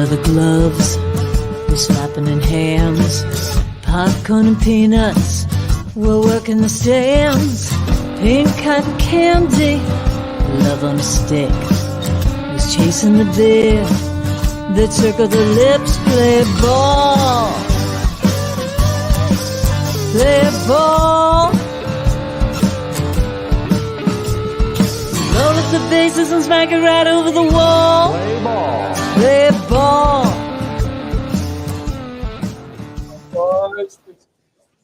leather gloves, we're slapping in hams, popcorn and peanuts, we're working the stands, pink cotton candy, love on a stick, who's chasing the beer, the circle the lips, play ball, play ball. Roll up the bases and smack it right over the wall. Play ball. Play ball.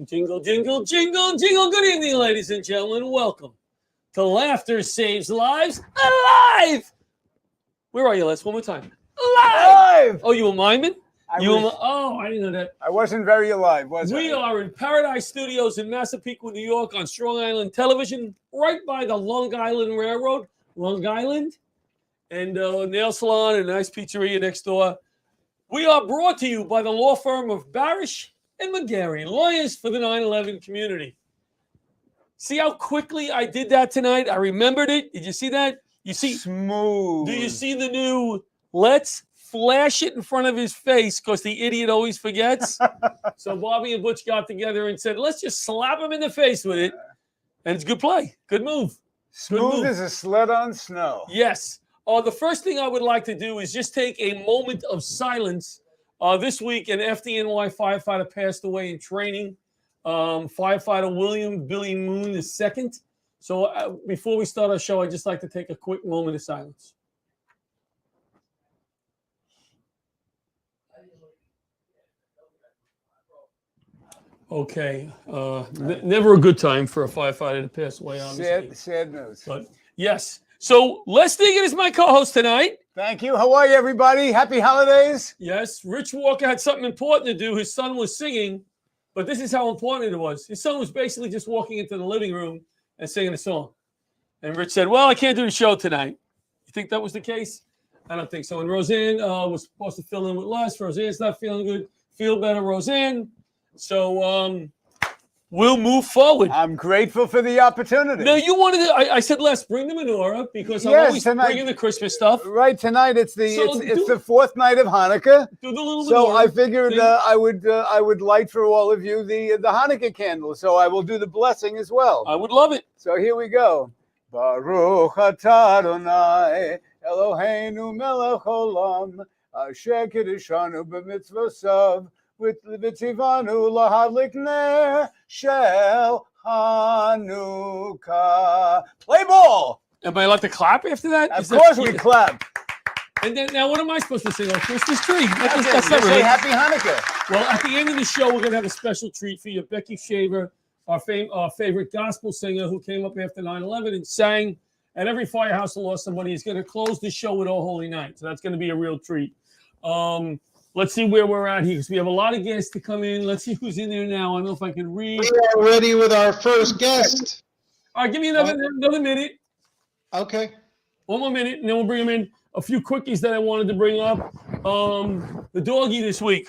Jingle, jingle, jingle, jingle. Good evening, ladies and gentlemen. Welcome to Laughter Saves Lives. Alive! Where are you, Les? One more time. Alive! Oh, you were miming? I didn't know that. I wasn't very alive, was I? We are in Paradise Studios in Massapequa, New York, on Strong Island Television, right by the Long Island Railroad, Long Island, and nail salon and a nice pizzeria next door. We are brought to you by the law firm of Barasch and McGarry, lawyers for the 9/11 community. See how quickly I did that tonight? I remembered it. Did you see that? You see? Smooth. Do you see the new let's flash it in front of his face because the idiot always forgets? So Bobby and Butch got together and said, let's just slap him in the face with it. And it's good play. Good move. Smooth as a sled on snow. Yes. The first thing I would like to do is just take a moment of silence. This week, an FDNY firefighter passed away in training. Firefighter William Billy Moon II. So before we start our show, I'd just like to take a quick moment of silence. Okay. Never a good time for a firefighter to pass away, obviously. Sad news. But yes. So Les Degen is my co-host tonight. Thank you. How are you, everybody? Happy holidays. Yes. Rich Walker had something important to do. His son was singing, but this is how important it was. His son was basically just walking into the living room and singing a song. And Rich said, well, I can't do the show tonight. You think that was the case? I don't think so. And Roseanne was supposed to fill in with Les. Roseanne's not feeling good. Feel better, Roseanne. So we'll move forward. I'm grateful for the opportunity. Now, you wanted to, I said, Les, bring the menorah because I'm always bringing the Christmas stuff. Right, tonight it's the fourth night of Hanukkah. Do the little so menorah I figured I would light for all of you the Hanukkah candle. So I will do the blessing as well. I would love it. So here we go. Baruch atah Adonai Eloheinu melech olam asher kiddushanu b'mitzvosav v'tzivanu lahadlik ner shel Hanukkah. Play ball. Am I allowed to clap after that? Of course we clap. And then now what am I supposed to say? Oh, Christmas tree. That's not really. Happy Hanukkah. Well, at the end of the show, we're going to have a special treat for you. Becky Shaver, our favorite gospel singer who came up after 9/11 and sang at every firehouse that lost somebody, is going to close the show with Oh Holy Night. So that's going to be a real treat. Let's see where we're at here because we have a lot of guests to come in. Let's see who's in there now. I don't know if I can read. We are ready with our first guest. All right, give me another minute. Okay. One more minute, and then we'll bring them in. A few quickies that I wanted to bring up. The doggy this week.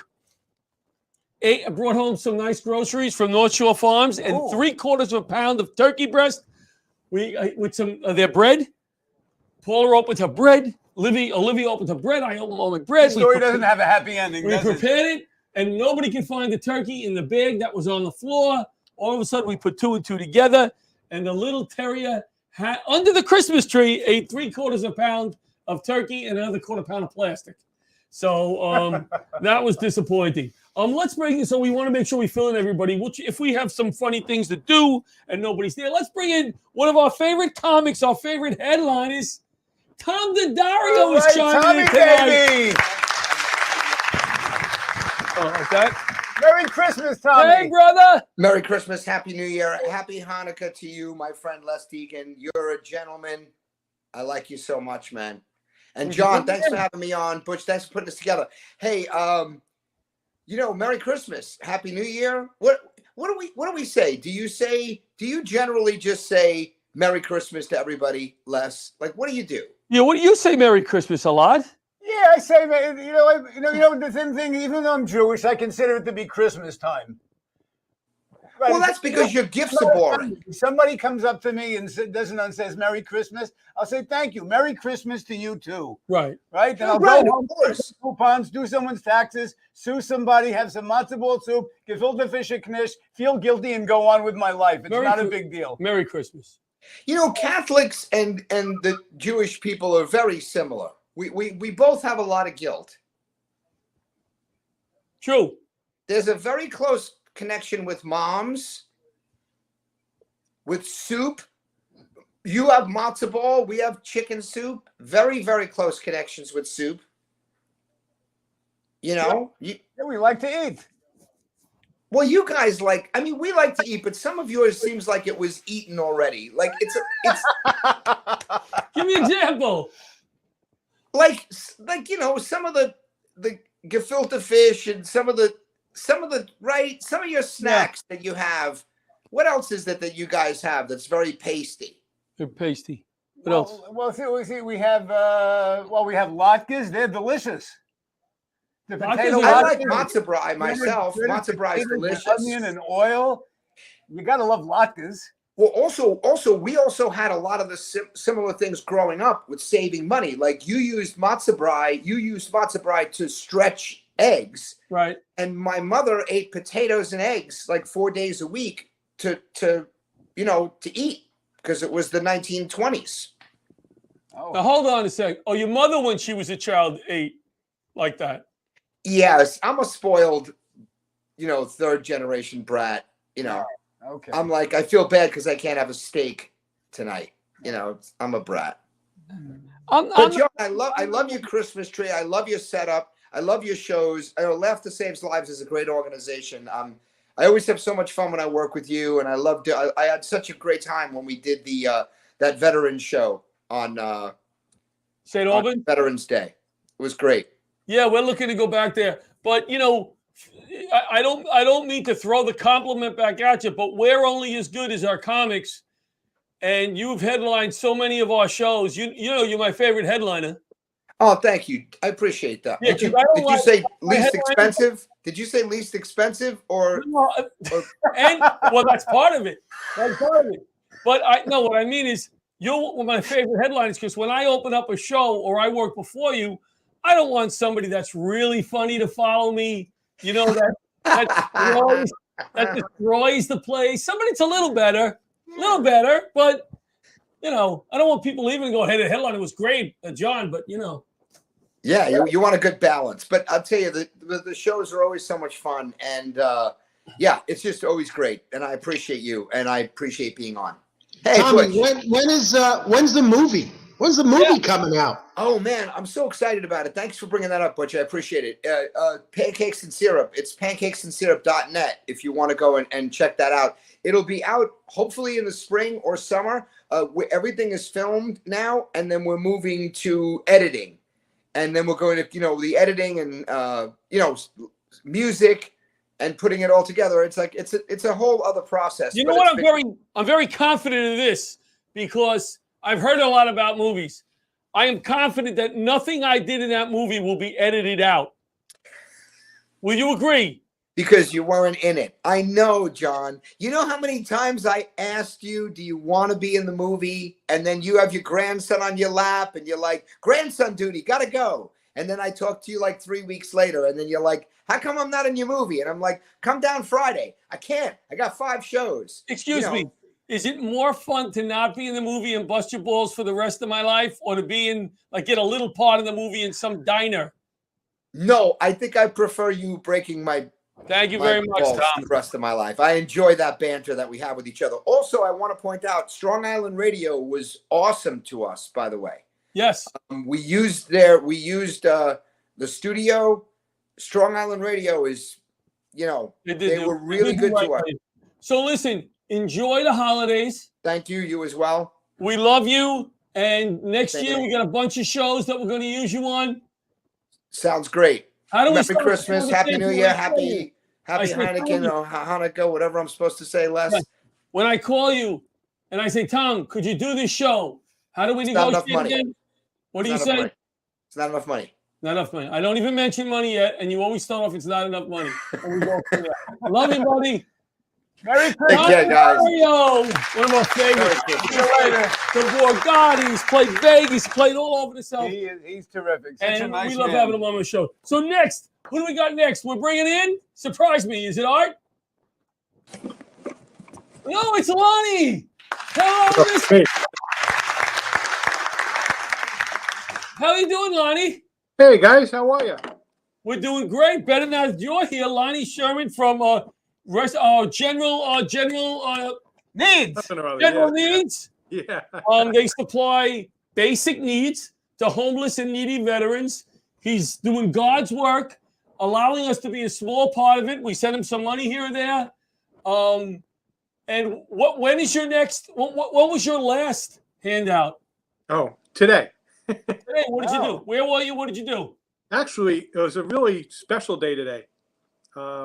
I brought home some nice groceries from North Shore Farms and 3/4 pound of turkey breast with some of their bread. Paula opens her bread. Olivia opens her bread. I open all my bread. The story doesn't have a happy ending. We prepared it, and nobody could find the turkey in the bag that was on the floor. All of a sudden, we put 2 and 2 together, and the little terrier under the Christmas tree ate 3/4 pound of turkey and another 1/4 pound of plastic. So that was disappointing. Let's bring in, so we want to make sure we fill in everybody. If we have some funny things to do and nobody's there, let's bring in one of our favorite comics, our favorite headliners. Tom Daddario is chiming in tonight. Baby. Like that. Merry Christmas, Tommy. Hey, brother. Merry Christmas, Happy New Year, Happy Hanukkah to you, my friend Les Degen. You're a gentleman. I like you so much, man. And John, thanks for having me on. Butch, thanks for putting this together. Hey, Merry Christmas, Happy New Year. What do we say? Do you generally just say Merry Christmas to everybody, Les? Like, what do you do? Yeah, what do you say Merry Christmas a lot? Yeah, I say, the thing. Even though I'm Jewish, I consider it to be Christmas time. Right. Well, that's because your gifts are boring. If somebody comes up to me and says Merry Christmas, I'll say thank you. Merry Christmas to you too. Right. Right? Then I'll Right, go of home, course. coupons, do someone's taxes, sue somebody, have some matzo ball soup, gefilte fische knish, feel guilty, and go on with my life. It's not a big deal. Merry Christmas. You know, Catholics and the Jewish people are very similar. We both have a lot of guilt. True. There's a very close connection with moms, with soup. You have matzo ball. We have chicken soup. Very, very close connections with soup. You know? Yeah, we like to eat. Well, you guys like, I mean, we like to eat, but some of yours seems like it was eaten already. Like it's Give me an example. like, you know, some of the gefilte fish and some of the right, some of your snacks that you have. What else is that you guys have that's very pasty? They're pasty. What else? Well, see, we have latkes. They're delicious. The potato I like latkes, matzo brie myself. Matzo brie is delicious. Onion and oil. You gotta love latkes. Well, also, we also had a lot of the similar things growing up with saving money. Like you used matzo brie to stretch eggs. Right. And my mother ate potatoes and eggs like 4 days a week to eat because it was the 1920s. Oh. Now hold on a sec. Oh, your mother, when she was a child, ate like that. Yes, I'm a spoiled, third generation brat. Okay. I'm like, I feel bad because I can't have a steak tonight. I'm a brat. But John, I love your Christmas tree. I love your setup. I love your shows. I know Laughter Saves Lives is a great organization. I always have so much fun when I work with you, and I had such a great time when we did that veteran show on St. Albans Veterans Day. It was great. Yeah, we're looking to go back there, but I don't mean to throw the compliment back at you, but we're only as good as our comics, and you've headlined so many of our shows. You're my favorite headliner. Oh, thank you. I appreciate that. Yeah, did you say least expensive? Did you say least expensive or? And well, that's part of it. That's part of it. But what I mean is you're my favorite headliners because when I open up a show or I work before you, I don't want somebody that's really funny to follow me. That destroys the place. Somebody that's a little better, but I don't want people leaving and go, hey, the headliner was great, John, but Yeah, you want a good balance. But I'll tell you, the shows are always so much fun. And it's just always great. And I appreciate you. And I appreciate being on. Hey, Tommy, when's the movie? When's the movie coming out? Oh, man, I'm so excited about it. Thanks for bringing that up, Butch. I appreciate it. Pancakes and Syrup. It's pancakesandsyrup.net if you want to go and check that out. It'll be out hopefully in the spring or summer. Everything is filmed now, and then we're moving to editing. And then we're going to, the editing and, music and putting it all together. It's like, it's a whole other process. You know what? I'm very confident in this because I've heard a lot about movies. I am confident that nothing I did in that movie will be edited out. Will you agree? Because you weren't in it. I know, John. You know how many times I asked you, do you want to be in the movie? And then you have your grandson on your lap and you're like, grandson duty, gotta go. And then I talk to you like 3 weeks later and then you're like, how come I'm not in your movie? And I'm like, come down Friday. I can't. I got 5 shows. Excuse me. Is it more fun to not be in the movie and bust your balls for the rest of my life or to be in, get a little part of the movie in some diner? No, I think I prefer you breaking my Thank you very much, Tom. The rest of my life. I enjoy that banter that we have with each other. Also, I want to point out Strong Island Radio was awesome to us, by the way. Yes. We used the studio. Strong Island Radio is, they were really good to us. So listen, enjoy the holidays. Thank you. You as well. We love you. And next year we got a bunch of shows that we're going to use you on. Sounds great. Happy Christmas, Happy New Year, Happy Heineken or Hanukkah, whatever I'm supposed to say, Les. When I call you and I say, Tom, could you do this show? How do we negotiate again? What do you say? It's not enough money. Not enough money. I don't even mention money yet, and you always start off, it's not enough money. And we go from there. I love you, buddy. Merry Take Christmas. care, guys. Mario, one of our favorites. See you later. The Borgatti's played Vegas, played all over the South. He's terrific. Such a And nice we love man. having him on the show. So next, who do we got next? We're bringing in, surprise me, is it Art? No, it's Lonnie. Hello, Mr. How are you doing, Lonnie? Hey guys, how are you? We're doing great. Better now that you're here. Lonnie Sherman from General Needs. General Needs. Yeah. They supply basic needs to homeless and needy veterans. He's doing God's work, allowing us to be a small part of it. We send him some money here and there. And when is your next? What was your last handout? Oh, today. Today, what did you do? Where were you? What did you do? Actually, it was a really special day today.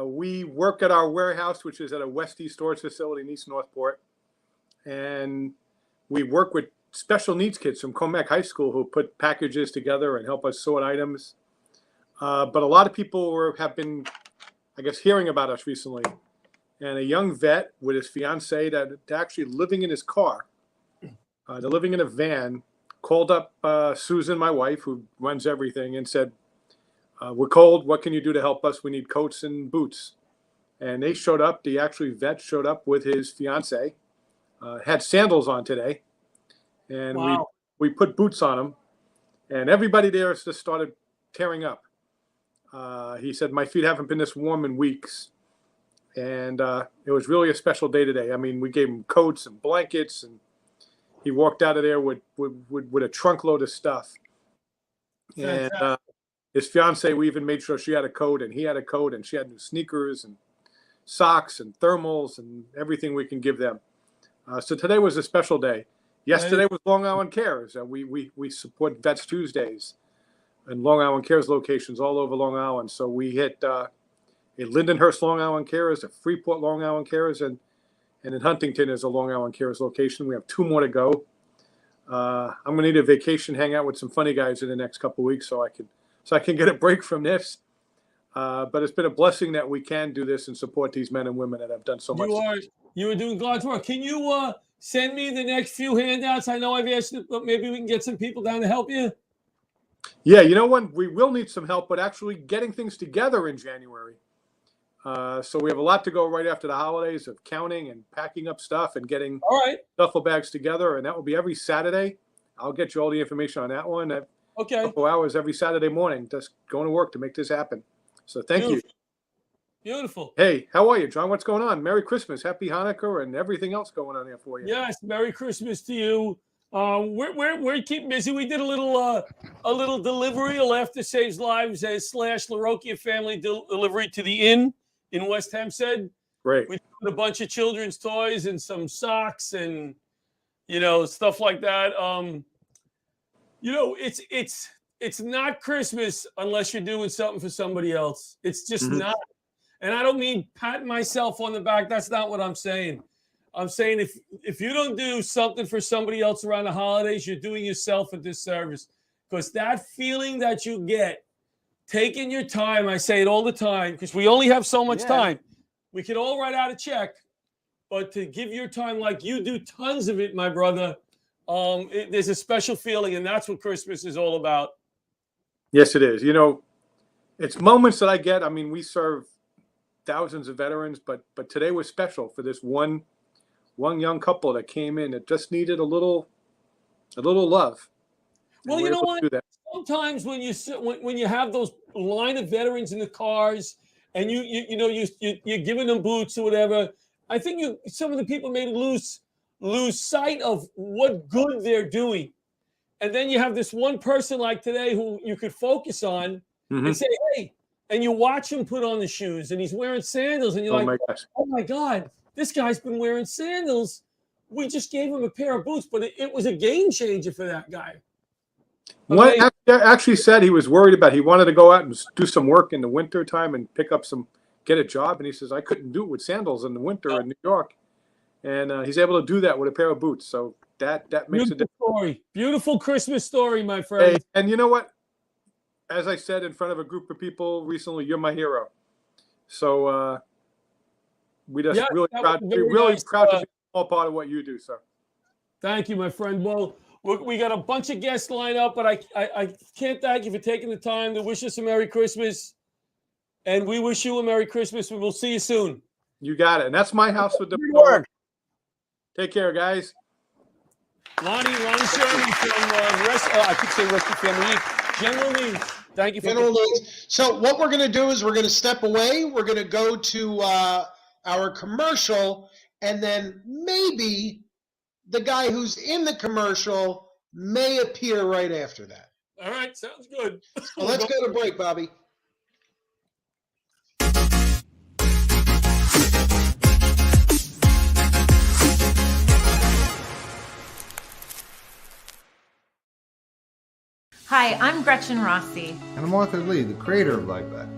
We work at our warehouse, which is at a West East storage facility in East Northport. And we work with special needs kids from Comac High School who put packages together and help us sort items. But a lot of people have been, I guess, hearing about us recently. And a young vet with his fiance that actually living in his car. They're living in a van. Called up Susan, my wife, who runs everything, and said, we're cold. What can you do to help us? We need coats and boots. And they showed up. The actual vet showed up with his fiance, had sandals on today. And Wow. we put boots on him. And everybody there just started tearing up. He said, my feet haven't been this warm in weeks. And it was really a special day today. I mean, we gave him coats and blankets, and he walked out of there with a trunk load of stuff. And his fiance, we even made sure she had a coat and he had a coat, and she had new sneakers and socks and thermals and everything we can give them. So today was a special day. Yesterday was Long Island Cares. We support Vets Tuesdays and Long Island Cares locations all over Long Island. So we hit a Lindenhurst Long Island Cares, a Freeport Long Island Cares, and in Huntington is a Long Island Cares location. We have 2 more to go. I'm gonna need a vacation, hang out with some funny guys in the next couple of weeks, so I can get a break from this. But it's been a blessing that we can do this and support these men and women that have done so much. You are doing God's work. Can you send me the next few handouts? I know I've asked you, but maybe we can get some people down to help you. Yeah, you know what? We will need some help, but actually getting things together in January. So we have a lot to go right after the holidays of counting and packing up stuff and getting duffel bags together. And that will be every Saturday. I'll get you all the information on that one. Okay. A couple hours every Saturday morning, just going to work to make this happen. So thank you. Beautiful. Hey, how are you, John? What's going on? Merry Christmas, Happy Hanukkah, and everything else going on here for you. Yes, Merry Christmas to you. We're keeping busy. We did a little delivery, a Laughter Saves Lives / Larocchia family delivery to the inn in West Hempstead. Great. We did a bunch of children's toys and some socks and stuff like that. It's not Christmas unless you're doing something for somebody else. It's just not. And I don't mean patting myself on the back. That's not what I'm saying. I'm saying if you don't do something for somebody else around the holidays, you're doing yourself a disservice. Because that feeling that you get, taking your time, I say it all the time, because we only have so much time. We could all write out a check, but to give your time like you do tons of it, my brother, there's a special feeling, and that's what Christmas is all about. Yes, it is. It's moments that I get. I mean, we serve thousands of veterans, but today was special for this one young couple that came in that just needed a little love. Well, you know what? Sometimes when you have those line of veterans in the cars and you're giving them boots or whatever, I think some of the people may lose sight of what good they're doing. And then you have this one person like today who you could focus on and say, hey, and you watch him put on the shoes and he's wearing sandals and you're oh my God, this guy's been wearing sandals. We just gave him a pair of boots, but it was a game changer for that guy. What actually said he was worried about, he wanted to go out and do some work in the winter time and get a job. And he says, I couldn't do it with sandals in the winter in New York. And he's able to do that with a pair of boots. So that makes a difference. Beautiful Christmas story, my friend. Hey, and you know what? As I said in front of a group of people recently, you're my hero. So We just Yeah, really that proud. was We're very really nice, proud to be a small part of what you do, sir. Thank you, my friend. Well, we got a bunch of guests lined up, but I can't thank you for taking the time to wish us a Merry Christmas. And we wish you a Merry Christmas. We will see you soon. You got it. And that's my house with the Good door. work. Take care, guys. Lonnie Sherman from I could say Rescue Family. General Lee, thank you for General Leeds. So what we're going to do is we're going to step away. We're going to go to our commercial, and then maybe the guy who's in the commercial may appear right after that. All right, sounds good. So let's go to break, Bobby. Hi, I'm Gretchen Rossi. And I'm Arthur Lee, the creator of LifeVac.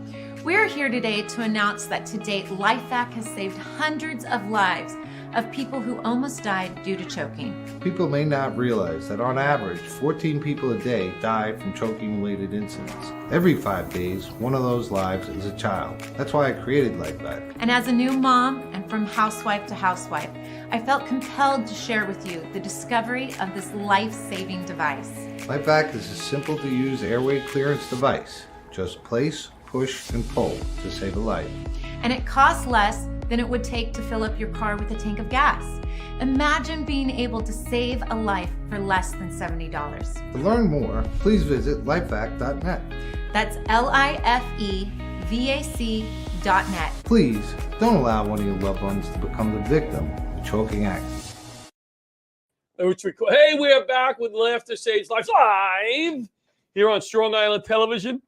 We're here today to announce that to date, LifeVac has saved hundreds of lives of people who almost died due to choking. People may not realize that on average, 14 people a day die from choking-related incidents. Every 5 days, one of those lives is a child. That's why I created LifeVac. And as a new mom, and from housewife to housewife, I felt compelled to share with you the discovery of this life-saving device. LifeVac is a simple-to-use airway clearance device. Just place, push, and pull to save a life. And it costs less than it would take to fill up your car with a tank of gas. Imagine being able to save a life for less than $70. To learn more, please visit lifevac.net. That's LIFEVAC.net. Please don't allow one of your loved ones to become the victim of a choking accident. Hey, we are back with Laughter Saves Lives live here on Strong Island Television.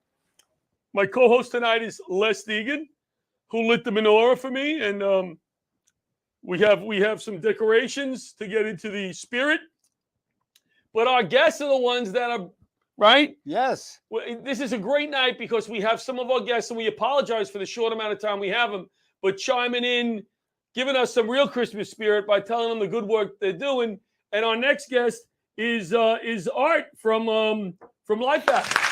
My co-host tonight is Les Degen, who lit the menorah for me, and we have some decorations to get into the spirit. But our guests are the ones that are right. Yes. This is a great night because we have some of our guests, and we apologize for the short amount of time we have them, but chiming in, giving us some real Christmas spirit by telling them the good work they're doing. And our next guest is Art from LifeVac.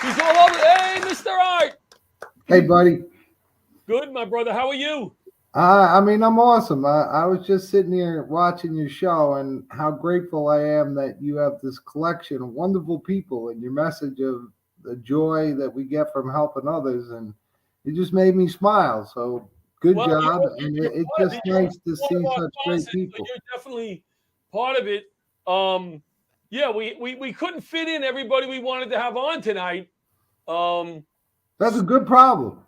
He's all over. Hey, Mr. Art. Hey, buddy. Good, my brother. How are you? I'm awesome. I was just sitting here watching your show, and how grateful I am that you have this collection of wonderful people and your message of the joy that we get from helping others. And it just made me smile. So good job. And it's just nice to see such great people. You're definitely part of it. Yeah, we couldn't fit in everybody we wanted to have on tonight. That's a good problem.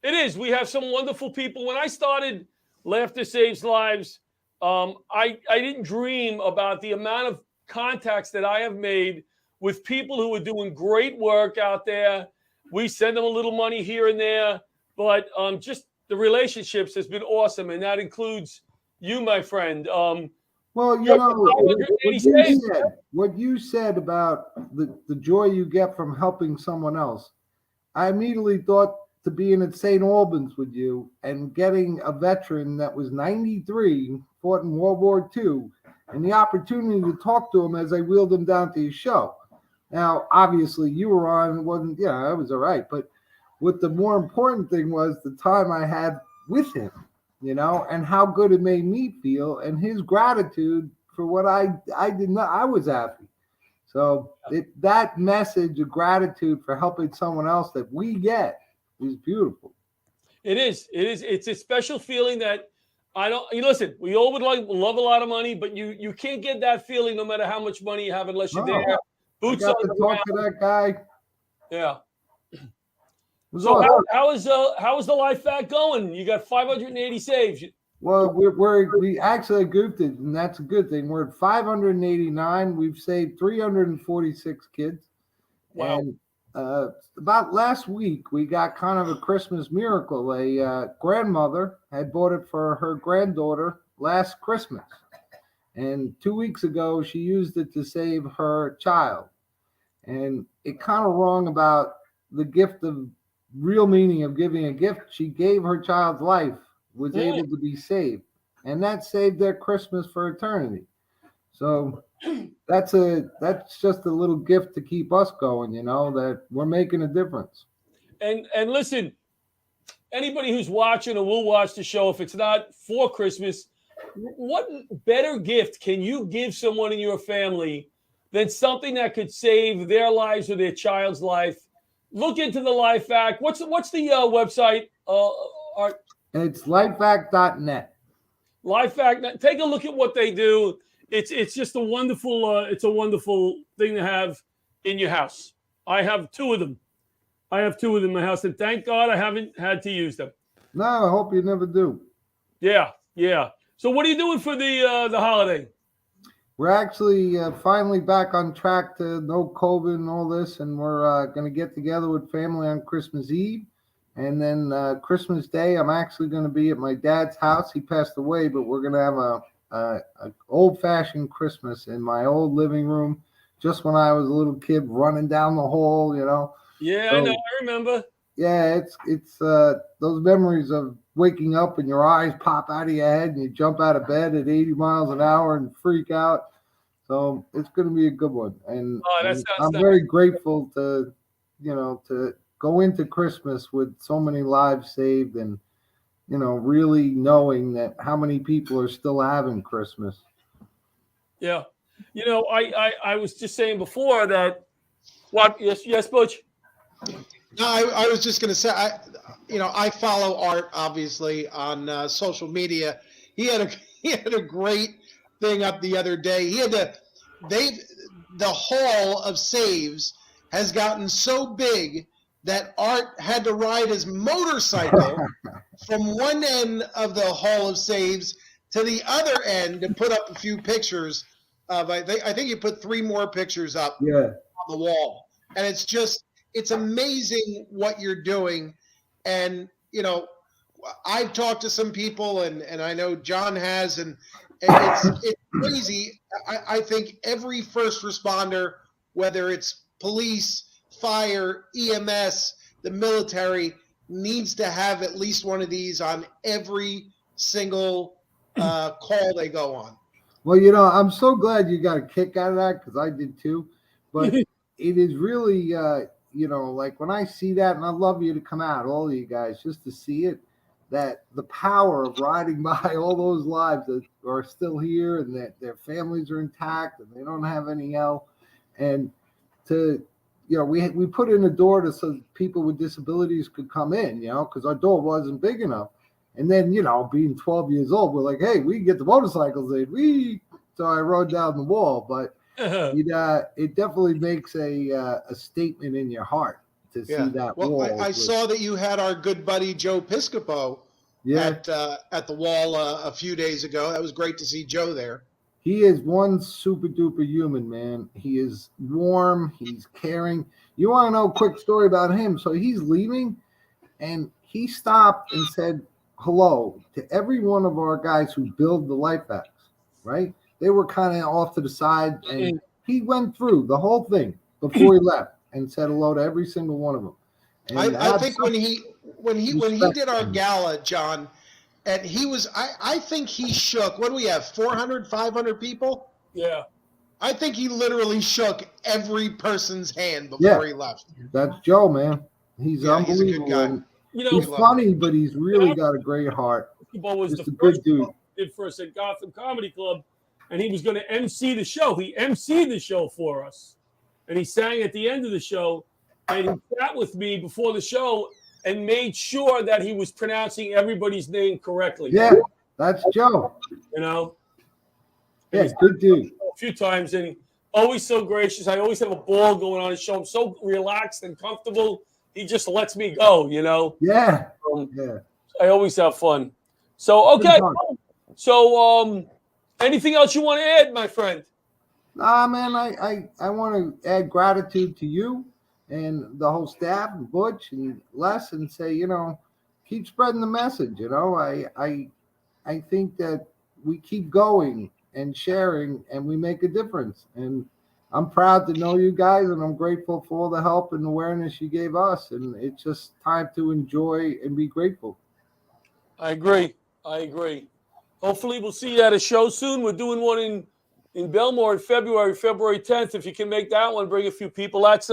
It is. We have some wonderful people. When I started Laughter Saves Lives, I didn't dream about the amount of contacts that I have made with people who are doing great work out there. We send them a little money here and there, but just the relationships has been awesome, and that includes you, my friend. Well, what you said about the joy you get from helping someone else, I immediately thought to being at St. Albans with you and getting a veteran that was 93, fought in World War II, and the opportunity to talk to him as I wheeled him down to your show. Now, obviously, you were on, it wasn't, it was all right, but what the more important thing was the time I had with him, and how good it made me feel, and his gratitude for what I did not, I was happy. So that message of gratitude for helping someone else that we get is beautiful. It is. It's a special feeling that listen, we all would love a lot of money, but you can't get that feeling no matter how much money you have unless you're there. Boots I got on to the talk ground. to that guy. Yeah. So awesome. how is the LifeVac going? You got 580 saves. Well, we actually goofed it, and that's a good thing. We're at 589. We've saved 346 kids. Wow. And about last week, we got kind of a Christmas miracle. A grandmother had bought it for her granddaughter last Christmas. And 2 weeks ago, she used it to save her child. And it kind of wrong about the gift of real meaning of giving a gift. She gave her child's life, was able to be saved. And that saved their Christmas for eternity. So that's just a little gift to keep us going, that we're making a difference. And listen, anybody who's watching or will watch the show, if it's not for Christmas, what better gift can you give someone in your family than something that could save their lives or their child's life? Look into the Life Act. What's the website? Art? It's lifeact.net. Life Act. Take a look at what they do. It's just a wonderful thing to have in your house. I have two of them. In my house, and thank God I haven't had to use them. No, I hope you never do. Yeah. So what are you doing for the holiday? We're actually finally back on track to no COVID and all this, and we're going to get together with family on Christmas Eve. And then Christmas Day, I'm actually going to be at my dad's house. He passed away, but we're going to have a old-fashioned Christmas in my old living room, just when I was a little kid running down the hall, you know. Yeah, So, I know. I remember. Yeah, it's those memories of waking up and your eyes pop out of your head and you jump out of bed at 80 miles an hour and freak out. So it's going to be a good one. And, I'm very grateful to go into Christmas with so many lives saved and, really knowing that how many people are still having Christmas. Yeah. I was just saying before that, what? Yes, Butch? No, I was just going to say, I follow Art obviously on social media. He had a great thing up the other day. The hall of saves has gotten so big that Art had to ride his motorcycle from one end of the hall of saves to the other end to put up a few pictures of. I think you put 3 more pictures up on the wall, and it's amazing what you're doing. And, I've talked to some people and I know John has, and it's crazy. I think every first responder, whether it's police, fire, EMS, the military, needs to have at least one of these on every single call they go on. Well, I'm so glad you got a kick out of that, because I did too. But it is really, like when I see that, and I'd love you to come out, all of you guys, just to see it, that the power of riding by all those lives that are still here and that their families are intact and they don't have any hell. And to, we put in a door so people with disabilities could come in, because our door wasn't big enough. And then, being 12 years old, we're like, hey, we can get the motorcycles in. So I rode down the wall. But it definitely makes a statement in your heart to see that wall. I saw that you had our good buddy Joe Piscopo at the wall a few days ago. That was great to see Joe there. He is one super duper human, man. He is warm. He's caring. You want to know a quick story about him? So he's leaving, and he stopped and said hello to every one of our guys who build the life acts, right? They were kind of off to the side, and he went through the whole thing before he left and said hello to every single one of them. And I think when he did our gala, John, and he was, I think he shook, what do we have, 400, 500 people? Yeah. I think he literally shook every person's hand before he left. That's Joe, man. He's unbelievable. He's a good guy. He's funny, but he's really got a great heart. Was just the a good first dude. Did for us at Gotham Comedy Club, and he was going to MC the show. He MC'd the show for us, and he sang at the end of the show, and he sat with me before the show and made sure that he was pronouncing everybody's name correctly. Yeah, that's Joe. Yeah, good dude. A few times, and always so gracious. I always have a ball going on his show. I'm so relaxed and comfortable. He just lets me go, Yeah. I always have fun. So, okay. So, anything else you want to add, my friend? Nah, man, I want to add gratitude to you and the whole staff, and Butch and Les, and say, keep spreading the message. I think that we keep going and sharing, and we make a difference. And I'm proud to know you guys, and I'm grateful for all the help and awareness you gave us. And it's just time to enjoy and be grateful. I agree. Hopefully, we'll see you at a show soon. We're doing one in Belmore in February 10th. If you can make that one, bring a few people. That's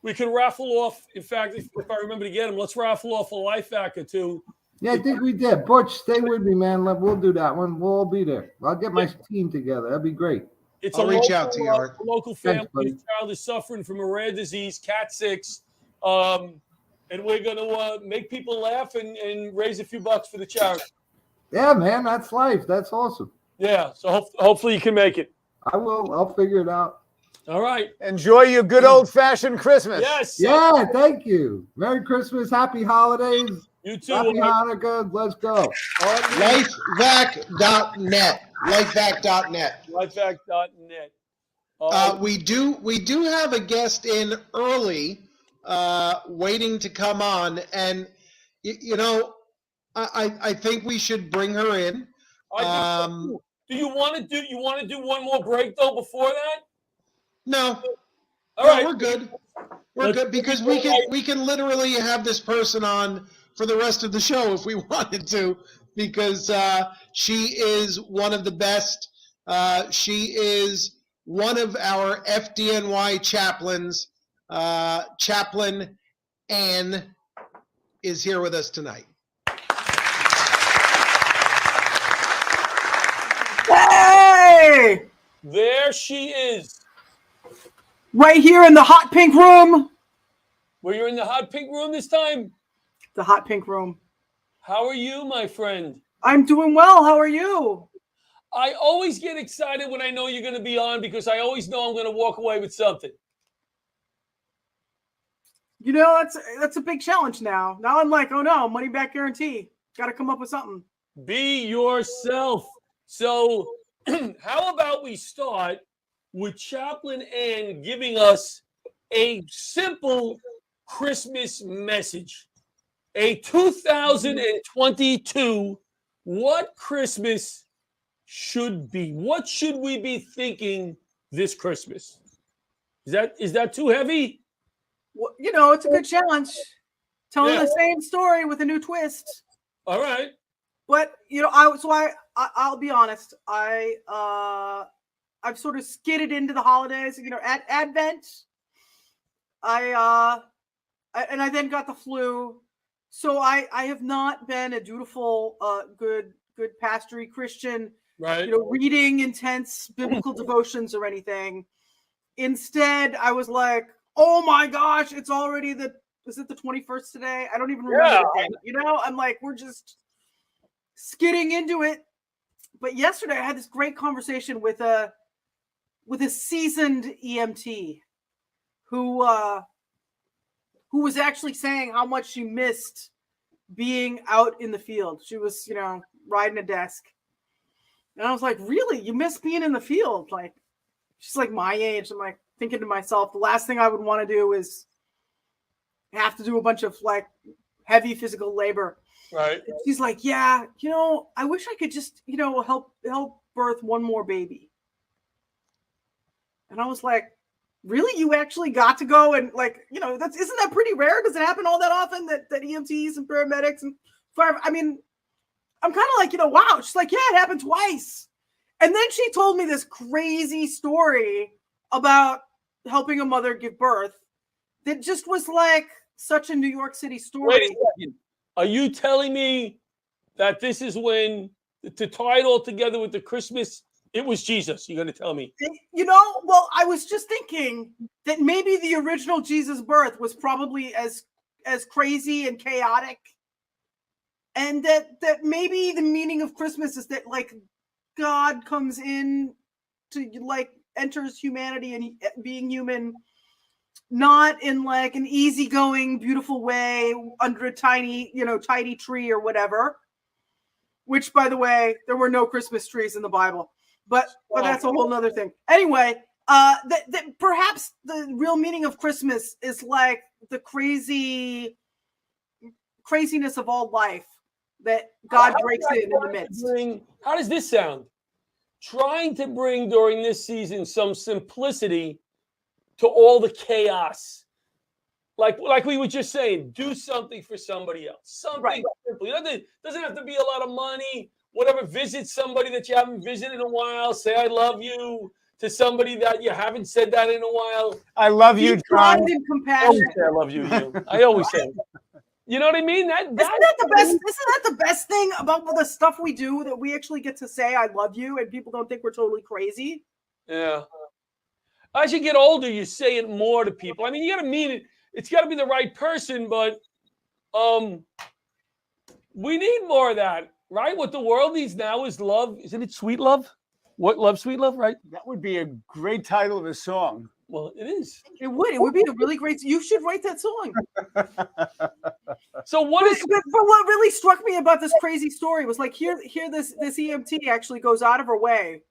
we can raffle off. In fact, if I remember to get them, let's raffle off a life hack or two. Yeah, I think we did. Butch, stay with me, man. We'll do that one. We'll all be there. I'll get my team together. That'd be great. It's I'll a reach local, out to you, Art. local Thanks, family buddy. whose child is suffering from a rare disease, Cat 6. And we're going to make people laugh and raise a few bucks for the charity. Yeah, man, that's life. That's awesome. Yeah, so hopefully you can make it. I will. I'll figure it out. All right. Enjoy your good old-fashioned Christmas. Yes. Yeah, thank you. Merry Christmas. Happy holidays. You too. Happy Hanukkah. Let's go. Lifevac.net. Lifevac.net. Lifevac.net. We do have a guest in early, waiting to come on, and I think we should bring her in. Do you want to do one more break though before that? No. All right. We're good. We're good because we can literally have this person on for the rest of the show if we wanted to, because she is one of the best. She is one of our FDNY chaplains. Chaplain Ann is here with us tonight. Hey! There she is. Right here in the hot pink room. Were you in the hot pink room this time? The hot pink room. How are you, my friend? I'm doing well. How are you? I always get excited when I know you're going to be on because I always know I'm going to walk away with something. You know, that's a big challenge now. Now I'm like, oh no, money back guarantee. Got to come up with something. Be yourself. So how about we start with Chaplain Ann giving us a simple Christmas message. A 2022, what Christmas should be? What should we be thinking this Christmas? Is that too heavy? Well, you know, it's a good challenge. Telling the same story with a new twist. All right. But you know, I'll be honest. I've sort of skidded into the holidays. You know, at Advent, I then got the flu, so I have not been a dutiful, good pastory Christian. Right. You know, reading intense biblical devotions or anything. Instead, I was like, oh my gosh, it's already is it the 21st today? I don't even remember the date. You know, I'm like, we're just skidding into it. But yesterday I had this great conversation with a seasoned EMT who was actually saying how much she missed being out in the field. She was, you know, riding a desk. And I was like, really? You miss being in the field? Like, she's like my age. I'm like thinking to myself, the last thing I would want to do is have to do a bunch of like heavy physical labor. Right. And she's like, yeah, you know, I wish I could just, you know, help birth one more baby. And I was like, really? You actually got to go and like, you know, isn't that pretty rare? Does it happen all that often that EMTs and paramedics and fire? I mean, I'm kind of like, you know, wow. She's like, yeah, it happened twice. And then she told me this crazy story about helping a mother give birth that just was like such a New York City story. Wait a second. Are you telling me that this is when, to tie it all together with the Christmas, it was Jesus? You're going to tell me? You know, well, I was just thinking that maybe the original Jesus birth was probably as crazy and chaotic. And that maybe the meaning of Christmas is that like God comes in to like enters humanity and being human, not in like an easygoing, beautiful way under a tiny tree or whatever. Which, by the way, there were no Christmas trees in the Bible, but that's a whole nother thing. Anyway, that perhaps the real meaning of Christmas is like the craziness of all life that God breaks in the midst. How does this sound? Trying to bring during this season some simplicity to all the chaos. Like we were just saying, do something for somebody else. Something simple. It doesn't have to be a lot of money. Whatever, visit somebody that you haven't visited in a while. Say, I love you. to somebody that you haven't said that in a while. I love you, Be John. kind and I compassionate. always say I love you, you. I always say it. You know what I mean? Isn't that the best thing about the stuff we do, that we actually get to say I love you and people don't think we're totally crazy? Yeah. As you get older, you say it more to people. I mean, you got to mean it. It's got to be the right person, but we need more of that, right? What the world needs now is love. Isn't it sweet love? What love, sweet love, right? That would be a great title of a song. Well, it is. It would be a really great. You should write that song. So what is? But what really struck me about this crazy story was like here this EMT actually goes out of her way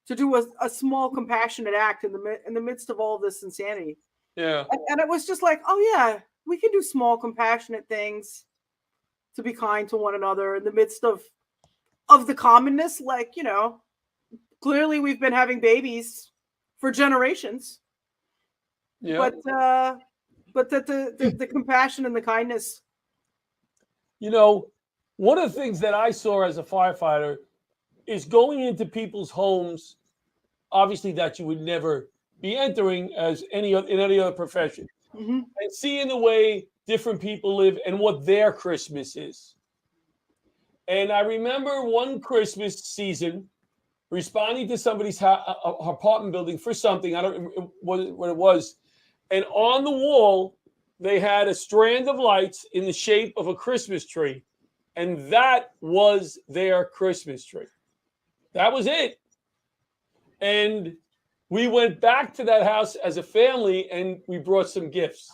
to do a small compassionate act in the midst of all of this insanity. Yeah. And it was just like, oh yeah, we can do small compassionate things to be kind to one another in the midst of the commonness. Like, you know, clearly we've been having babies for generations. Yeah. But the compassion and the kindness. You know, one of the things that I saw as a firefighter is going into people's homes, obviously that you would never be entering as in any other profession, Mm-hmm. and seeing the way different people live and what their Christmas is. And I remember one Christmas season responding to somebody's apartment building for something. I don't know what it was. And on the wall, they had a strand of lights in the shape of a Christmas tree. And that was their Christmas tree. That was it. And we went back to that house as a family and we brought some gifts.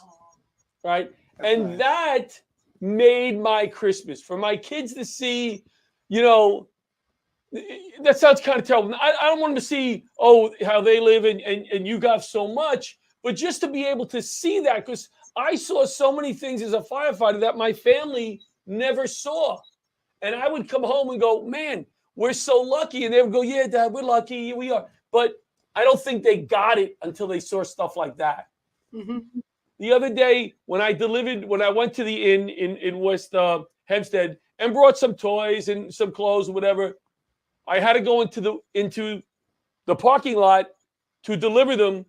Right? And that made my Christmas. For my kids to see, you know, that sounds kind of terrible. I don't want them to see, how they live and you got so much, but just to be able to see that, because I saw so many things as a firefighter that my family never saw. And I would come home and go, man, we're so lucky. And they would go, yeah, Dad, we're lucky. We are. But I don't think they got it until they saw stuff like that. Mm-hmm. The other day when I went to the inn in West Hempstead and brought some toys and some clothes or whatever, I had to go into the parking lot to deliver them.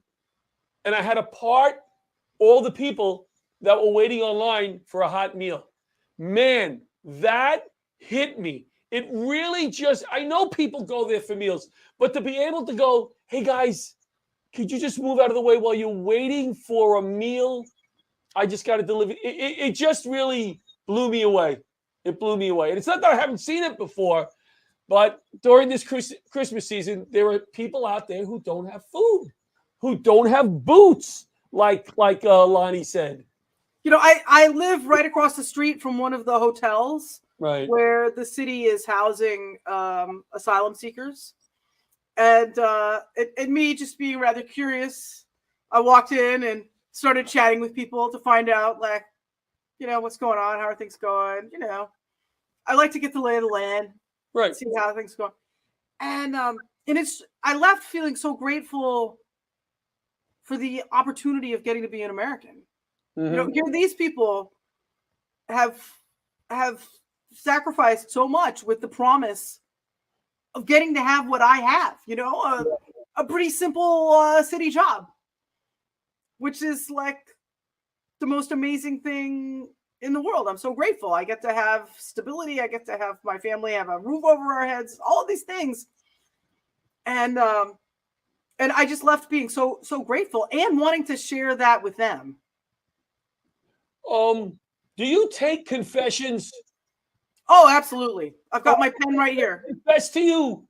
And I had to part all the people that were waiting online for a hot meal. Man, that hit me. It really just, I know people go there for meals, but to be able to go, hey guys, could you just move out of the way while you're waiting for a meal? I just got to deliver. It just really blew me away. It blew me away. And it's not that I haven't seen it before, but during this Christmas season, there are people out there who don't have food, who don't have boots, like Lonnie said. You know, I live right across the street from one of the hotels, right, where the city is housing asylum seekers. And me just being rather curious, I walked in and started chatting with people to find out, like, you know, what's going on, how are things going? You know, I like to get the lay of the land, right? See how things go. And I left feeling so grateful for the opportunity of getting to be an American. Mm-hmm. You know, here these people have sacrificed so much with the promise of getting to have what I have, you know, a pretty simple city job, which is like the most amazing thing in the world. I'm so grateful. I get to have stability. I get to have my family have a roof over our heads, all of these things. And I just left being so grateful and wanting to share that with them. Do you take confessions? Oh, absolutely. I've got my pen right here. Confess to you.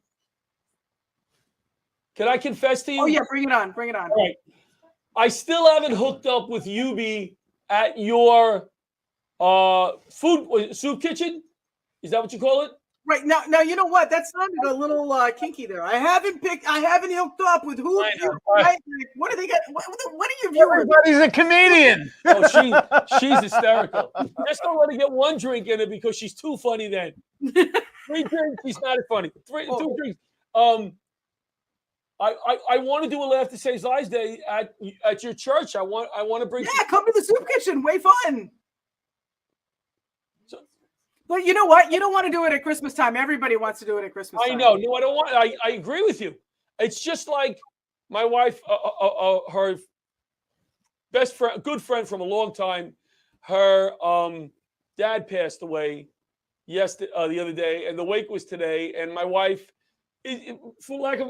Can I confess to you? Oh, yeah. Bring it on. Bring it on. All right. I still haven't hooked up with Yubi at your soup kitchen. Is that what you call it? Right. Now, you know what? That sounded a little kinky there. I haven't hooked up with who. Right? What do they got? What are your viewers? Everybody's a comedian. Oh, she's hysterical. Just don't let her get one drink in it because she's too funny then. 3 drinks, she's not funny. 2 drinks. I want to do a Laugh to Save Lives Day at your church. I want to bring. Yeah, come to the soup kitchen. Way fun. But you know what? You don't want to do it at Christmas time. Everybody wants to do it at Christmas time. I know. No, I don't want. I agree with you. It's just like my wife, her best friend, good friend from a long time, her dad passed away the other day, and the wake was today. And my wife,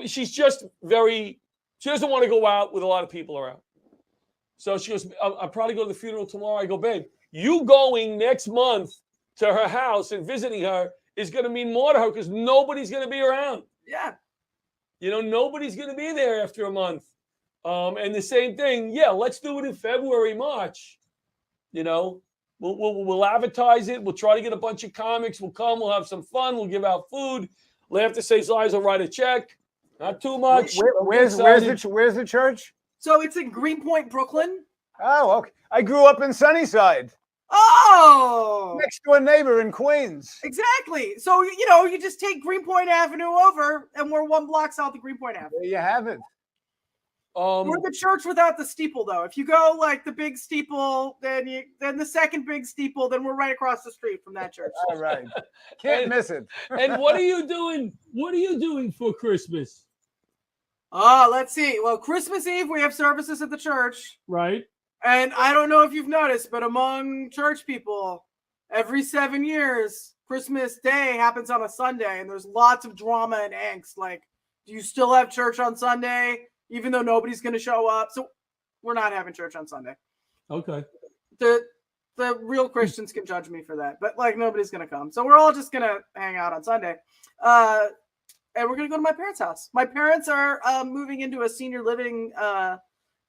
she's just she doesn't want to go out with a lot of people around. So she goes, I'll probably go to the funeral tomorrow. I go, babe, you going next month to her house and visiting her is going to mean more to her because nobody's going to be around. Yeah. Nobody's going to be there after a month. And the same thing, yeah, let's do it in February, March. We'll advertise it. We'll try to get a bunch of comics. We'll come. We'll have some fun. We'll give out food. Laughter Saves Lives will write a check. Not too much. Where's the church? So it's in Greenpoint, Brooklyn. Oh, okay. I grew up in Sunnyside. Oh, Next door neighbor in Queens. Exactly. So you just take Greenpoint Avenue over, and we're 1 block south of Greenpoint Avenue. There you have it. We're the church without the steeple, though. If you go like the big steeple, then the second big steeple, then we're right across the street from that church. All right, can't miss it. And what are you doing? What are you doing for Christmas? Let's see. Well, Christmas Eve we have services at the church, right? And I don't know if you've noticed, but among church people, every 7 years, Christmas Day happens on a Sunday, and there's lots of drama and angst. Like, do you still have church on Sunday? Even though nobody's going to show up. So we're not having church on Sunday. Okay. The real Christians can judge me for that, but like nobody's going to come. So we're all just going to hang out on Sunday. And we're going to go to my parents' house. My parents are moving into a senior living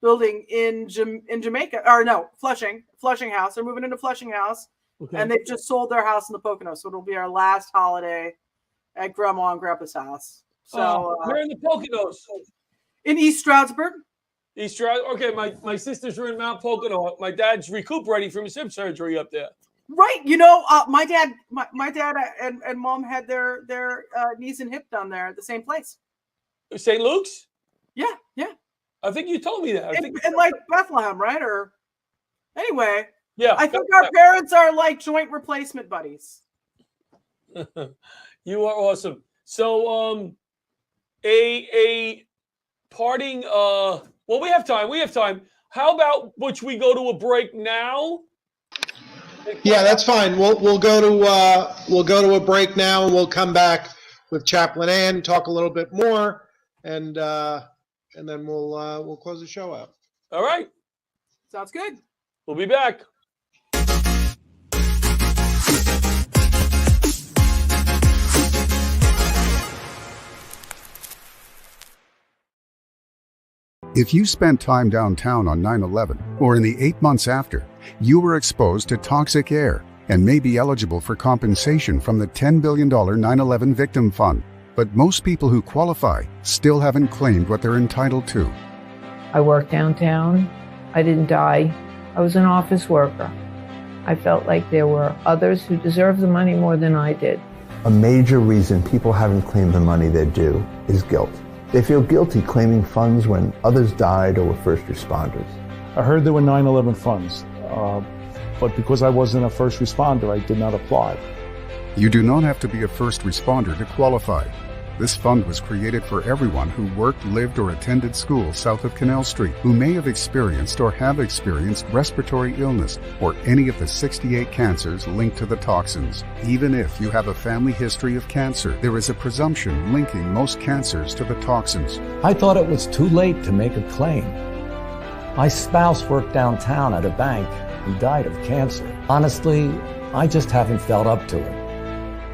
building in Jamaica, or no, Flushing House. They're moving into Flushing House. Okay. And they've just sold their house in the Poconos. So it'll be our last holiday at Grandma and Grandpa's house. So we're in the Poconos. In East Stroudsburg. Okay, my sisters are in Mount Pocono. My dad's recuperating from his hip surgery up there. Right. My dad and mom had their knees and hip done there at the same place. St. Luke's? Yeah. I think you told me that. In like Bethlehem, right? Or anyway. Yeah. I think our parents are like joint replacement buddies. You are awesome. So a parting we have time. How about which we go to a break now? Yeah, that's fine. We'll go to a break now, and we'll come back with Chaplain Ann, talk a little bit more, and then we'll close the show out. All right. Sounds good. We'll be back. If you spent time downtown on 9/11 or in the 8 months after, you were exposed to toxic air and may be eligible for compensation from the $10 billion 9/11 Victim Fund. But most people who qualify still haven't claimed what they're entitled to. I worked downtown. I didn't die. I was an office worker. I felt like there were others who deserved the money more than I did. A major reason people haven't claimed the money they're due is guilt. They feel guilty claiming funds when others died or were first responders. I heard there were 9/11 funds, but because I wasn't a first responder, I did not apply. You do not have to be a first responder to qualify. This fund was created for everyone who worked, lived, or attended school south of Canal Street, who may have experienced or have experienced respiratory illness or any of the 68 cancers linked to the toxins. Even if you have a family history of cancer, there is a presumption linking most cancers to the toxins. I thought it was too late to make a claim. My spouse worked downtown at a bank and died of cancer. Honestly, I just haven't felt up to it.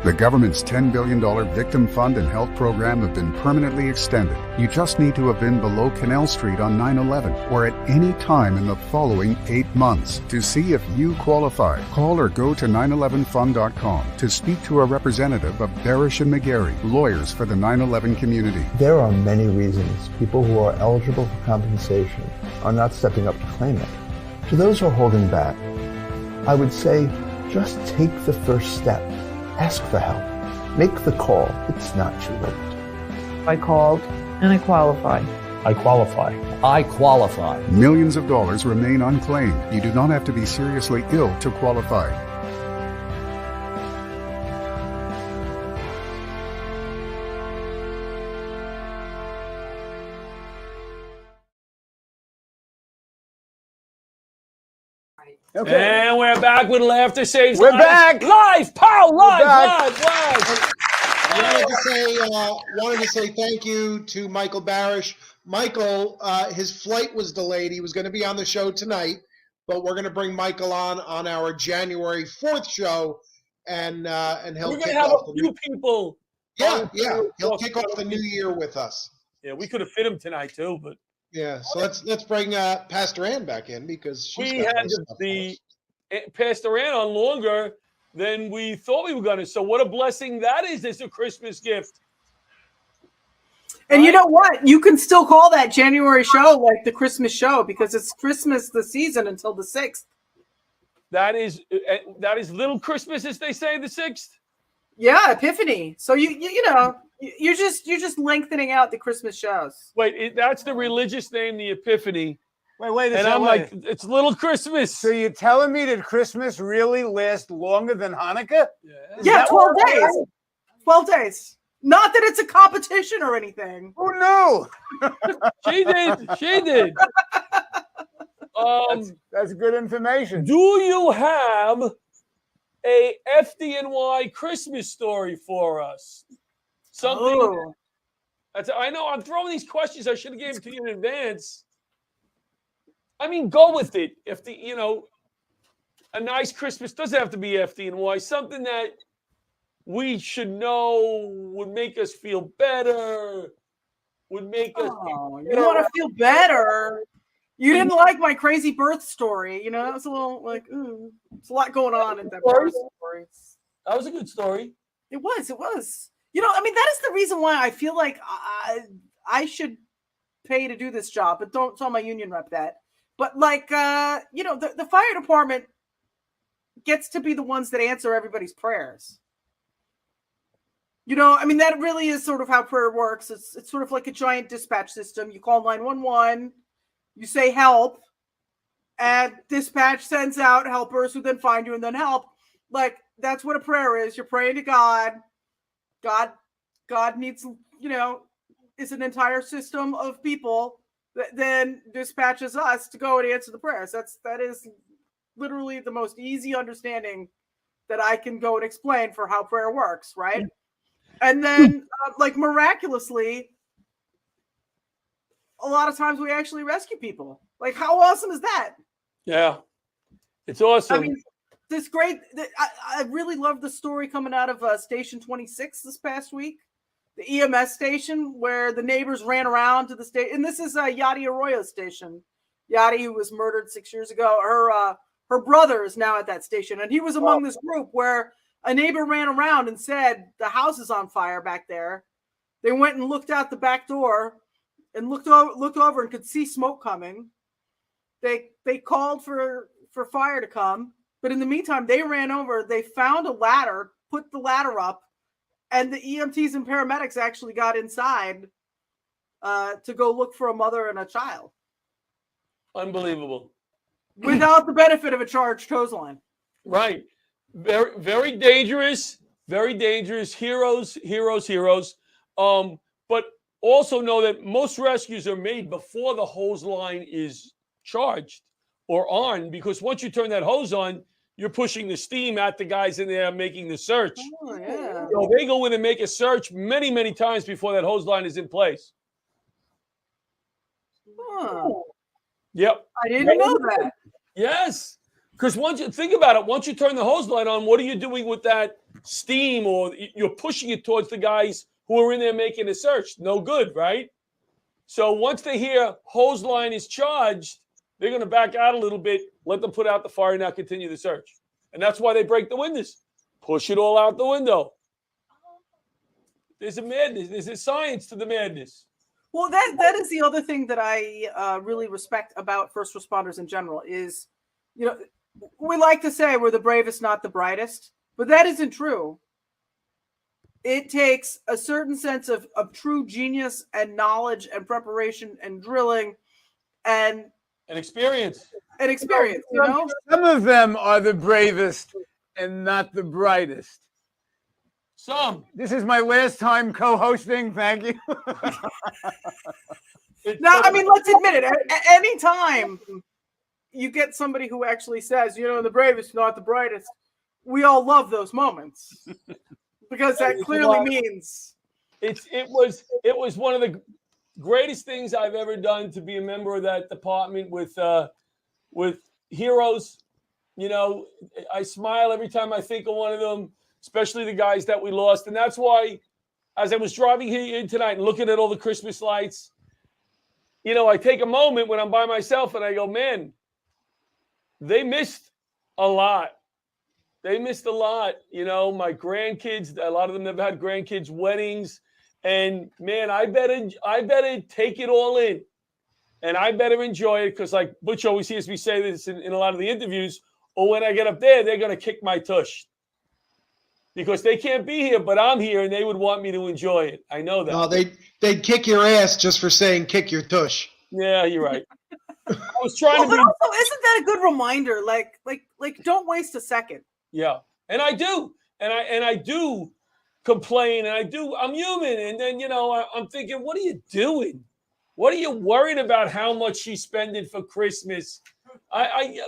The government's $10 billion Victim Fund and Health Program have been permanently extended. You just need to have been below Canal Street on 9/11 or at any time in the following 8 months. To see if you qualify, call or go to 911fund.com to speak to a representative of Barasch and McGarry, lawyers for the 9/11 community. There are many reasons people who are eligible for compensation are not stepping up to claim it. To those who are holding back, I would say just take the first step. Ask for help. Make the call. It's not too late. I called and I qualified. I qualify. I qualify. Millions of dollars remain unclaimed. You do not have to be seriously ill to qualify. Okay. And we're back with Laughter Saves We're Lives. back. Live, pow, live, back. live. Wanted to say thank you to Michael Barasch. Michael, his flight was delayed. He was going to be on the show tonight, but we're going to bring Michael on our January 4th show, and he'll We're going kick to have off a few people. Yeah. He'll kick off the new year with us. Yeah, we could have fit him tonight too, but yeah. So let's bring Pastor Ann back in because she's we got had more stuff the Pastor Ann on longer than we thought we were going to. So what a blessing that is! It's a Christmas gift. And you know what? You can still call that January show like the Christmas show because it's Christmas the season until the 6th. That is little Christmas, as they say, the 6th. Yeah, Epiphany. So you know you're just lengthening out the Christmas shows. Wait, that's the religious name, the Epiphany. Wait. And I'm like, it's little Christmas. So you're telling me that Christmas really lasts longer than Hanukkah? Yeah, 12 days. 12 days. Not that it's a competition or anything. Oh no. She did. That's good information. Do you have a FDNY Christmas story for us? Something. I know I'm throwing these questions. I should have given them to you in advance. I mean, go with it. If a nice Christmas doesn't have to be FDNY. Something that we should know would make us feel better. Would make us. You want to feel better. You didn't like my crazy birth story. That was a little like, it's a lot going on in that birth story. That was a good story. It was. I mean, that is the reason why I feel like I should pay to do this job, but don't tell my union rep that. But like, the fire department gets to be the ones that answer everybody's prayers. I mean, that really is sort of how prayer works. It's sort of like a giant dispatch system. You call 911, you say help, and dispatch sends out helpers who then find you and then help. Like, that's what a prayer is. You're praying to God. God needs, is an entire system of people that then dispatches us to go and answer the prayers. That is literally the most easy understanding that I can go and explain for how prayer works, right? And then, miraculously, a lot of times we actually rescue people. Like, how awesome is that? Yeah, it's awesome. I mean, this great. I really love the story coming out of Station 26 this past week, the EMS station, where the neighbors ran around to the station. And this is Yadi Arroyo's station. Yadi, who was murdered 6 years ago, her brother is now at that station, and he was among this group where a neighbor ran around and said, the house is on fire back there. They went and looked out the back door and looked over and could see smoke coming. They called for fire to come. But in the meantime, they ran over. They found a ladder, put the ladder up, and the EMTs and paramedics actually got inside to go look for a mother and a child. Unbelievable. Without the benefit of a charged hose line. Right. Very, very dangerous. Very dangerous. Heroes. But also know that most rescues are made before the hose line is charged or on, because once you turn that hose on, you're pushing the steam at the guys in there making the search. Oh, yeah. So they go in and make a search many, many times before that hose line is in place. Huh. Yep. I didn't know that. Yes. Because once you think about it, once you turn the hose line on, what are you doing with that steam? Or you're pushing it towards the guys who are in there making a search. No good, right? So once they hear hose line is charged, they're going to back out a little bit, let them put out the fire, and now continue the search. And that's why they break the windows. Push it all out the window. There's a madness. There's a science to the madness. Well, that is the other thing that I really respect about first responders in general is, we like to say we're the bravest, not the brightest, but that isn't true. It takes a certain sense of true genius and knowledge and preparation and drilling and experience. Some of them are the bravest and not the brightest. Some. This is my last time co-hosting. Thank you. Now, I mean, let's admit it. At any time you get somebody who actually says, the bravest, not the brightest. We all love those moments because that clearly means it was one of the greatest things I've ever done to be a member of that department with heroes. I smile every time I think of one of them, especially the guys that we lost. And that's why, as I was driving here in tonight and looking at all the Christmas lights, I take a moment when I'm by myself and I go, man, they missed a lot. They missed a lot. My grandkids, a lot of them never had grandkids' weddings. And man, I better take it all in. And I better enjoy it because, like Butch always hears me say this in a lot of the interviews, or when I get up there, they're going to kick my tush. Because they can't be here, but I'm here, and they would want me to enjoy it. I know that. No, they'd kick your ass just for saying kick your tush. Yeah, you're right. I was trying to be. But also, isn't that a good reminder? Like, don't waste a second. Yeah, and I do, and I do complain, and I'm human, and then I'm thinking, what are you doing? What are you worried about? How much she's spending for Christmas? I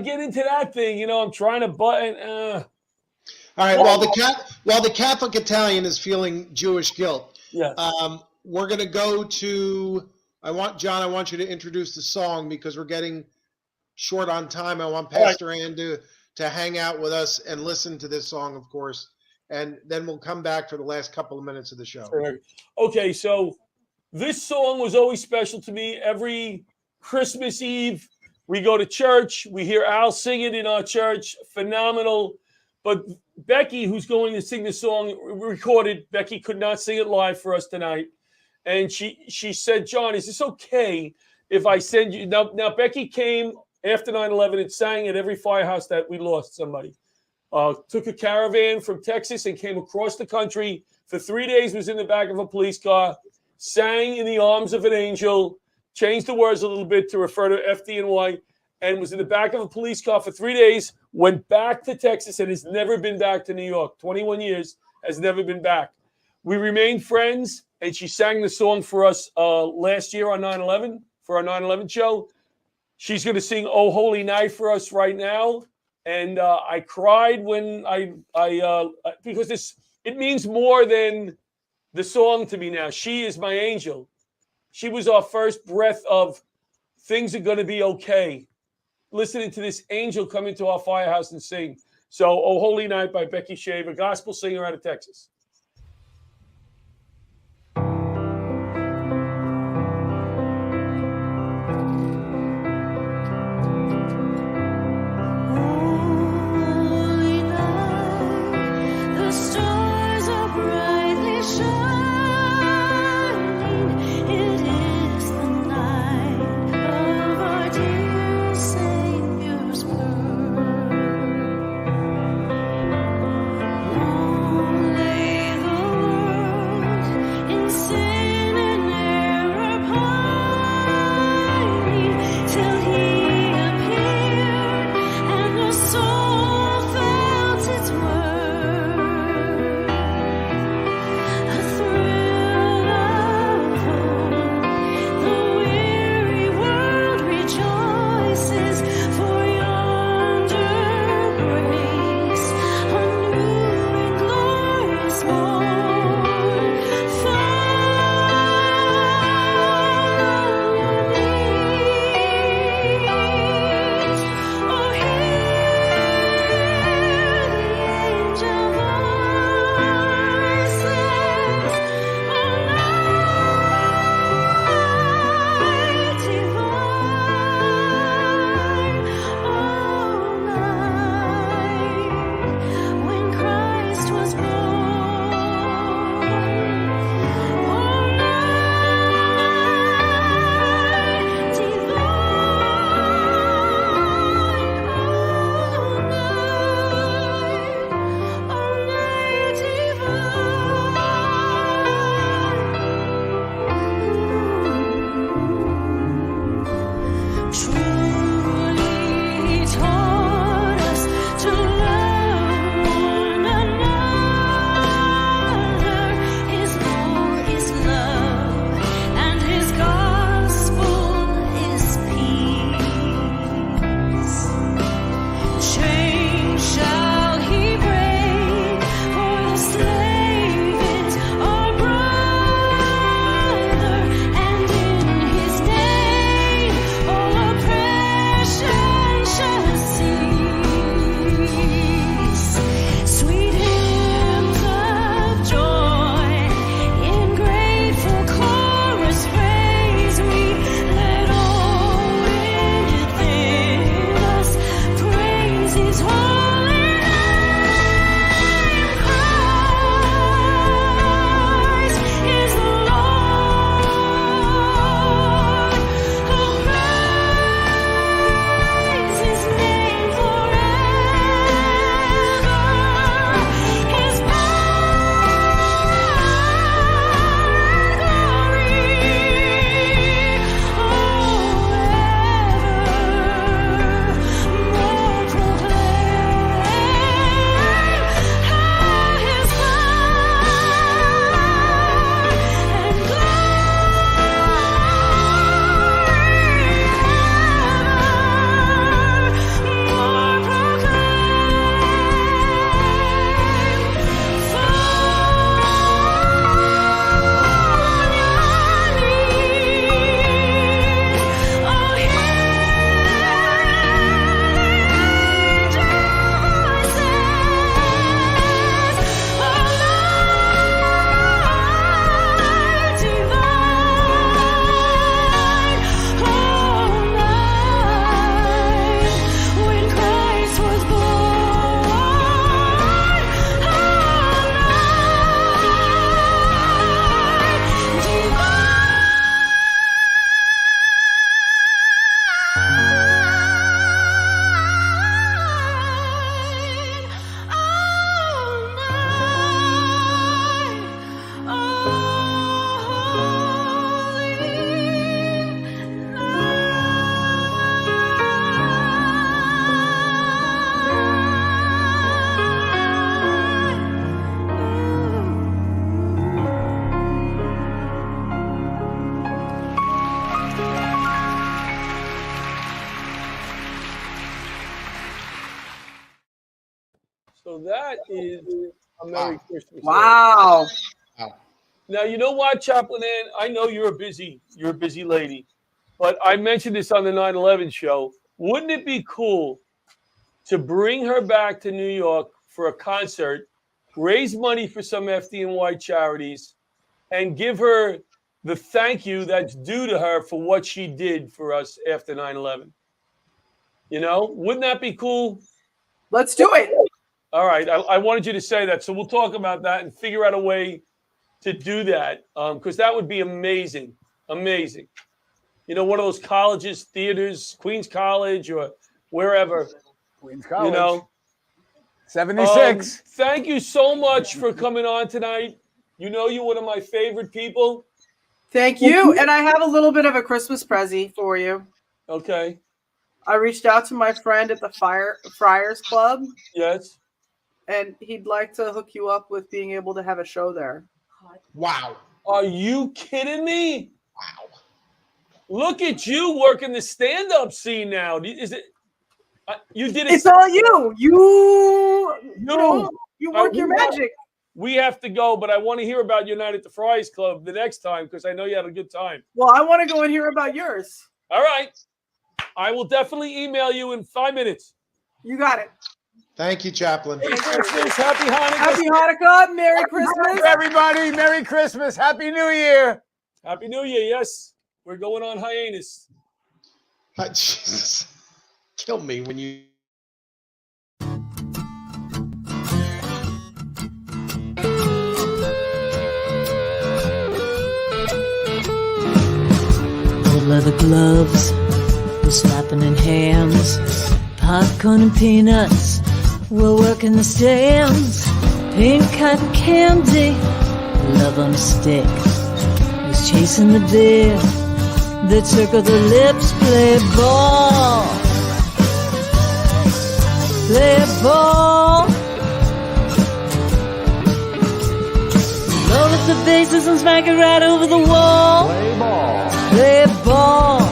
get into that thing. I'm trying to button. All right. While the Catholic Italian is feeling Jewish guilt, yeah. We're gonna go to. I want you to introduce the song because we're getting short on time. I want Pastor Ann to hang out with us and listen to this song, of course, and then we'll come back for the last couple of minutes of the show. Okay, so this song was always special to me. Every Christmas Eve, we go to church. We hear Al sing it in our church. Phenomenal. But Becky, who's going to sing the song, recorded. Becky could not sing it live for us tonight. And she said, John, is this okay if I send you? Now Becky came after 9/11 and sang at every firehouse that we lost somebody. Took a caravan from Texas and came across the country for 3 days, was in the back of a police car, sang In the Arms of an Angel, changed the words a little bit to refer to FDNY, and was in the back of a police car for 3 days, went back to Texas and has never been back to New York. 21 years, has never been back. We remained friends, and she sang the song for us last year on 9/11, for our 9/11 show. She's going to sing Oh Holy Night for us right now. And I cried when because it means more than the song to me now. She is my angel. She was our first breath of things are going to be okay. Listening to this angel come into our firehouse and sing. So, Oh Holy Night by Becky Shaver, gospel singer out of Texas. So that is a Merry Christmas. Wow. Now you know what, Chaplain Ann? I know you're a busy lady, but I mentioned this on the 9/11 show. Wouldn't it be cool to bring her back to New York for a concert, raise money for some FDNY charities, and give her the thank you that's due to her for what she did for us after 9/11? You know, wouldn't that be cool? Let's do it. All right. I wanted you to say that. So we'll talk about that and figure out a way to do that, because that would be amazing. Amazing. You know, one of those colleges, theaters, Queens College or wherever. Queens College. You know. 76. Thank you so much for coming on tonight. You know you're one of my favorite people. Thank you. And I have a little bit of a Christmas present for you. Okay. I reached out to my friend at the Friars Club. Yes. And he'd like to hook you up with being able to have a show there. Wow. Are you kidding me? Wow. Look at you working the stand-up scene now. Is it? You did it. It's all you. You work your magic. We have to go, but I want to hear about your night at the Friars Club the next time because I know you had a good time. Well, I want to go and hear about yours. All right. I will definitely email you in 5 minutes. You got it. Thank you, Chaplain. Merry Christmas. Happy Hanukkah. Happy Hanukkah. Merry Christmas. Everybody, Merry Christmas. Happy New Year. Happy New Year. Yes. We're going on hiatus. Jesus. Kill me when you. Old leather gloves, we're slapping in hams, popcorn and peanuts, we're working the stands, pink cotton candy, love on a stick, was chasing the deer, that circle the lips, play ball, play ball. Roll up the bases and smack it right over the wall. Play ball. Play ball.